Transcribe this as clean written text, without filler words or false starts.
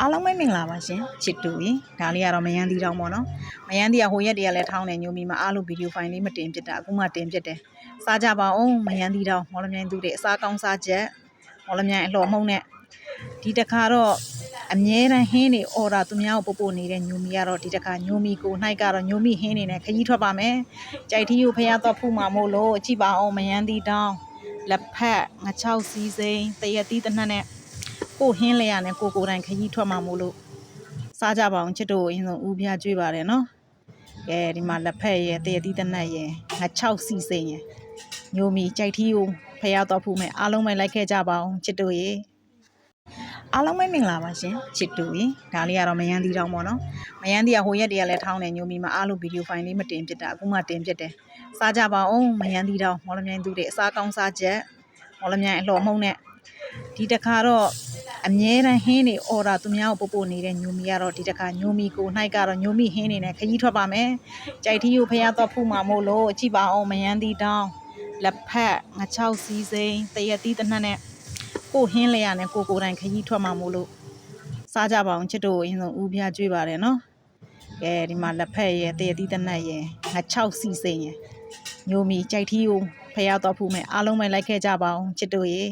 အားလုံးပဲမင်္ဂလာပါရှင်ချစ်တူရေဒါလေးကတော့မယန်းသီးတောင်းပေါ့နော်မယန်းသီးကဟိုရက်တည်းကလည်းထောင်းနေညိုမီမှာအားလို့ဗီဒီယိုဖိုင်လေးမတင်ပြတာအခုမှတင်ပြတယ်စားကြပါအောင်မယန်းသီးတောင်းမော်လမြိုင်သူတွေအစားကောင်းစားချက်မော်လမြိုင်အလှော်မှုန့်နဲ့ဒီတခါတော့အမြဲတမ်းဟင်းနေအော်ဒါသူများကိုပို့နေတဲ့ညိုမီကတော့ဒီတခါညိုမီကို၌ကတော့ညိုမီဟင်းနေနဲ့ခကြီးထွက်ပါမယ်ကြိုက်ထီးကိုဖျားတော့ဖူးမှာမို့လို့ကြည့်ပါအောင်မယန်းသီးတောင်းလက်ဖက်ငါချောက်စီစိန်တရက်သီးတစ်နှက်နဲ့ကိုဟင်းလဲရနဲ့ကိုကိုတိုင်းခကြီးထွက်မှာမို့လို့စားကြပါအောင်ချစ်တို့အရင်ဆုံးဦးပြကျွေးပါတယ်နော်ကဲဒီမှာလက်ဖက်ရဲ့တရတိတနတ်ရဲ့ငါ6စီစိန်ရဲ့ညိုမီကြိုက်ထီးကိုဖျားတော့ဖူးမယ်အားလုံးပဲလိုက်ခဲ့ကြပါအောင်ချစ်တို့ရေအားလုံးပဲမင်္ဂလာပါရှင်ချစ်တို့ရေဒါလေးကတော့မယန်းသီးတောင်းပေါ့နော်မယန်းသီးကဟိုရက်တည်းကလည်းထောင်းနေညိုမီမှာအားလို့ဗီဒီယိုဖိုင်လေးမတင်ပြတာအခုမှတင်ပြတယ်စားကြပါအောင်မယန်းသီးတောင်းမော်လမြိုင်သူတွေအစားကောင်းစားချက်မော်လမြိုင်အလှော်မှုန့်နဲ့ဒီတခါတော့အမြဲတမ်းဟင်းနေအော်ဒါသူများကိုပို့နေတဲ့ညိုမီကတော့ဒီတခါညိုမီကို၌ကတော့ညိုမီဟင်းနေနဲ့ခကြီးထွက်ပါမယ်ကြိုက်ထီးကိုဖျားတော့ဖူးမှာမို့လို့ကြည့်ပါအောင်မယန်းသီးတောင်းလက်ဖက်ငါ6စီစိန်တရက်သီးတစ်နှက်နဲ့ကိုဟင်းလဲရနဲ့ကိုကိုတိုင်းခကြီးထွက်မှာမို့လို့စားကြပါအောင်ချစ်တို့အရင်ဆုံးဦးပြကျွေးပါတယ်နော်ကဲဒီမှာလက်ဖက်ရဲ့တရက်သီးတစ်နှက်ရဲ့ငါ6စီစိန်ရဲ့ညိုမီကြိုက်ထီးကိုဖျားတော့ဖူးမယ်အားလုံးပဲလိုက်ခဲ့ကြပါအောင်ချစ်တို့ရေ